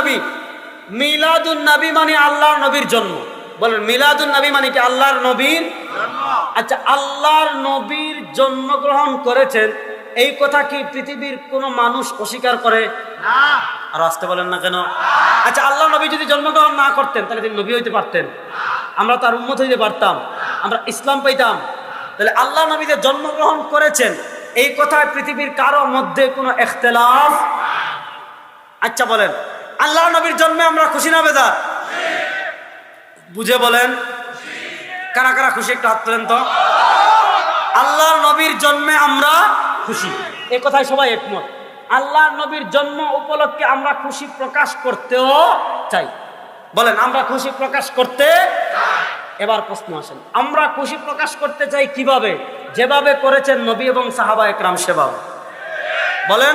নবী, মিলাদুন নবী মানে আল্লাহর নবীর জন্ম। বলেন মিলাদুন নবী মানে কি? আল্লাহর নবীর জন্ম। আচ্ছা, আল্লাহর নবীর জন্মগ্রহণ করেছেন এই কথা কি পৃথিবীর কোনো মানুষ অস্বীকার করে? না। আর আসতে বলেন না কেন? আচ্ছা, আল্লাহ নবী যদি জন্মগ্রহণ না করতেন তাহলে তিনি নবী হইতে পারতেন? আমরা তার উম্মত হইতে পারতাম? আমরা ইসলাম পাইতাম? তাহলে আল্লাহ নবী যে জন্মগ্রহণ করেছেন এই কথায় পৃথিবীর কারো মধ্যে কোনো ইখতিলাফ? আচ্ছা বলেন, আল্লাহ নবীর জন্মে আমরা খুশি না বেজার? বুঝে বলেন, কারা কারা খুশি একটু হাত তোলেন তো। আল্লাহর নবীর জন্মে আমরা খুশি, এ কথায় সবাই একমত। আল্লাহর নবীর জন্ম উপলক্ষে আমরা খুশি প্রকাশ করতেও চাই। বলেন আমরা খুশি প্রকাশ করতে চাই। এবার প্রশ্ন আসেন, আমরা খুশি প্রকাশ করতে চাই কিভাবে? যেভাবে করেছেন নবী এবং সাহাবা একরাম সেভাবে। বলেন,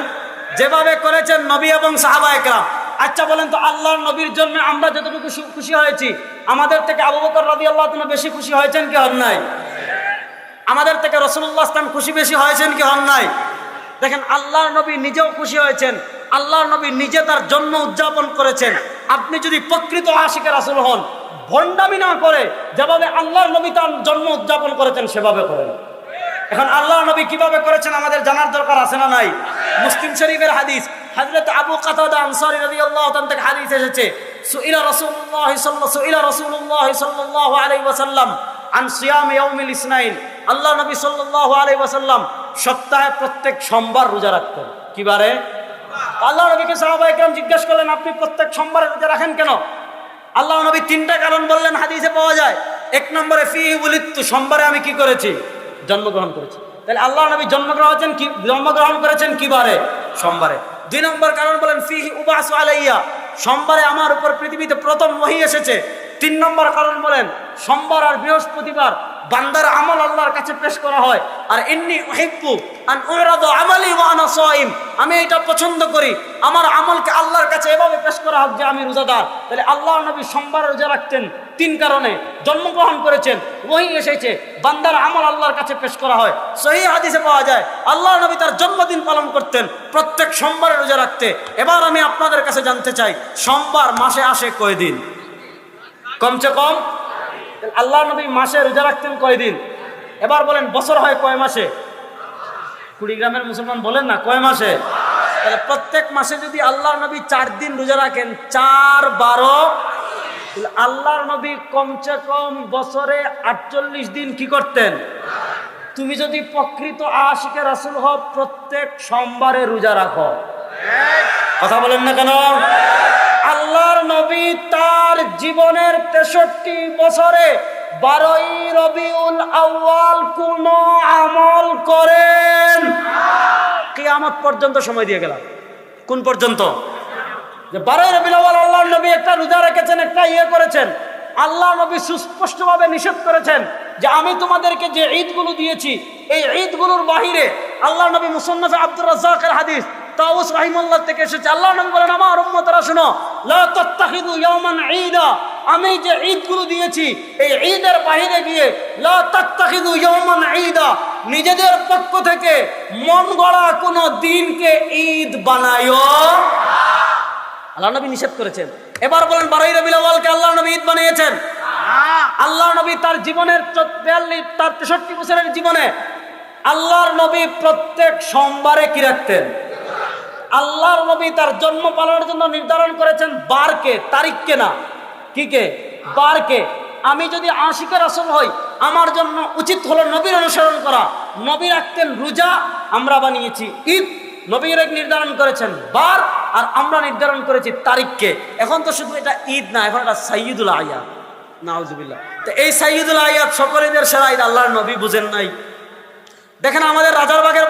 যেভাবে করেছেন নবী এবং সাহাবা একরাম। আচ্ছা বলেন তো, আল্লাহর নবীর জন্য আমরা যতটুকু খুশি হয়েছি, আমাদের থেকে আবু বকর রাদিয়াল্লাহু তাআলা বেশি খুশি হয়েছেন কি হন নাই? আমাদের থেকে রাসূলুল্লাহ সাল্লাল্লাহু আলাইহি ওয়াসাল্লাম খুশি বেশি হয়েছেন কি হন নাই? দেখেন, আল্লাহর নবী নিজেও খুশি হয়েছেন, আল্লাহর নবী নিজে তার জন্ম উদযাপন করেছেন। আপনি যদি প্রকৃত আশিকে রাসূল হন, ভণ্ডামি না করে যেভাবে আল্লাহর নবী তার জন্ম উদযাপন করেছেন সেভাবে করেন। এখন আল্লাহর নবী কিভাবে করেছেন আমাদের জানার দরকার আছে না নাই? মুসলিম শরীফের হাদিস, হযরত আবু কাতাদা আনসারী রাদিয়াল্লাহু তাআলা থেকে হাদিস এসেছে, সুইলা রাসূলুল্লাহ সাল্লাল্লাহু আলাইহি ওয়াসাল্লাম আন সিয়াম ইয়াউমিল ইসনাইন। আল্লাহ নবী সাল্লাল্লাহু আলাইহি ওয়াসাল্লাম সপ্তাহে প্রত্যেক সোমবার রোজা রাখতেন। কি বারে? আল্লাহ নবীকে সাহাবায়ে কেরাম জিজ্ঞেস করলেন, আপনি প্রত্যেক সোমবারে রোজা রাখেন কেন? আল্লাহ নবী তিনটা কারণ বললেন, হাদিসে পাওয়া যায়। এক নম্বরে ফিহি উলিদতু, সোমবারে আমি কি করেছি? জন্মগ্রহণ করেছি। তাহলে আল্লাহ নবী জন্মগ্রহণ করেছেন কি বারে? সোমবারে। দুই নম্বর কারণ বলেন ফিহি উবাসু আলাইয়া, সোমবারে আমার উপর পৃথিবীতে প্রথম ওহী এসেছে। তিন নম্বর কারণ বলেন সোমবার আর বৃহস্পতিবার বান্দার আমল আল্লাহর কাছে পেশ করা হয়। আর ইন্নী উহিব্বু আন উরাদু আমালি ওয়া আনা সাইম, আমি এটা পছন্দ করি আমার আমলকে আল্লাহর কাছে এভাবে পেশ করা হোক যে আমি রোজাদার। তাহলে আল্লাহর নবী সোমবার রোজা রাখতেন তিন কারণে। জন্মগ্রহণ করেছেন, ওহী এসেছে, বান্দার আমল আল্লাহর কাছে পেশ করা হয়। সহিহ হাদিসে পাওয়া যায় আল্লাহর নবী তার জন্মদিন পালন করতেন, প্রত্যেক সোমবারে রোজা রাখতে। এবার আমি আপনাদের কাছে জানতে চাই, সোমবার মাসে আসে কয়দিন? কমসে কম। আল্লাহ নবী মাসে রোজা রাখতেন কয়দিন? এবার বলেন বছর হয় কয় মাসে? কুড়িগ্রামের মুসলমান বলেন না কয় মাসে? তাহলে প্রত্যেক মাসে যদি আল্লাহ নবী 4 দিন রোজা রাখেন, 4 12, আল্লাহর নবী কমসে কম বছরে 48 দিন কি করতেন? তুমি যদি প্রকৃত আশিকে রাসূল হও, প্রত্যেক সোমবারে রোজা রাখো। কথা বলেন না কেন? আল্লাহর নবী তার জীবনের 63 বছরে 12ই রবিউল আউয়াল কোন আমল করেন? কিয়ামত পর্যন্ত সময় দিয়ে গেলাম। কোন পর্যন্ত? যে 12ই রবিউল আউয়াল আল্লাহর নবী একটা রোজা রেখেছেন, একটা করেছেন। আল্লাহ নবী সুস্পষ্টভাবে নিষেধ করেছেন যে আমি তোমাদেরকে যে ঈদগুলো দিয়েছি এই ঈদগুলোর বাহিরে, আল্লাহ নবী মুসান্নাফ আব্দুর রাজ্জাকের হাদিস তাউস রাহিমাহুল্লাহ থেকে এসেছে, আল্লাহ নবী বলেন আমার উম্মতরা শুনো, লা তাত্তাখিযু ইয়াওমান ঈদা, আমি যে ঈদগুলো দিয়েছি এই ঈদের বাহিরে গিয়ে লা তাত্তাখিযু ইয়াওমান ঈদা, নিজেদের পক্ষ থেকে মন গড়া কোনো দিনকে ঈদ বানায়ো। আল্লাহ নবী নিষেধ করেছেন। এবার বলেন 12ই রবিউল আউয়ালকে আল্লাহ নবী ঈদ বানিয়েছেন? আল্লাহ নবী তার জীবনের 63 বছরের জীবনে আল্লাহর নবী প্রত্যেক সোমবারে কি রাখতেন? আল্লাহর নবী তার জন্ম পালনের জন্য নির্ধারণ করেছেন বারকে, তারিখকে না। কি কে? বারকে। আমি যদি আশিকে রাসূল হই, আমার জন্য উচিত হলো নবীর অনুসরণ করা। নবী রাখতেন রোজা, আমরা বানিয়েছি ঈদ। নবীর নির্ধারণ করেছেন বার, আর আমরা নির্ধারণ করেছি তারিখকে। এখন তো শুধু এটা ঈদ না, এখন এটা সাইয়্যিদুল আয়াত। নাউজুবিল্লাহ। তো এই সাইয়্যিদুল আয়াত সকলের সেরা ঈদ আল্লাহর নবী বুঝেন নাই। দেখেন আমাদের রাজারবাগের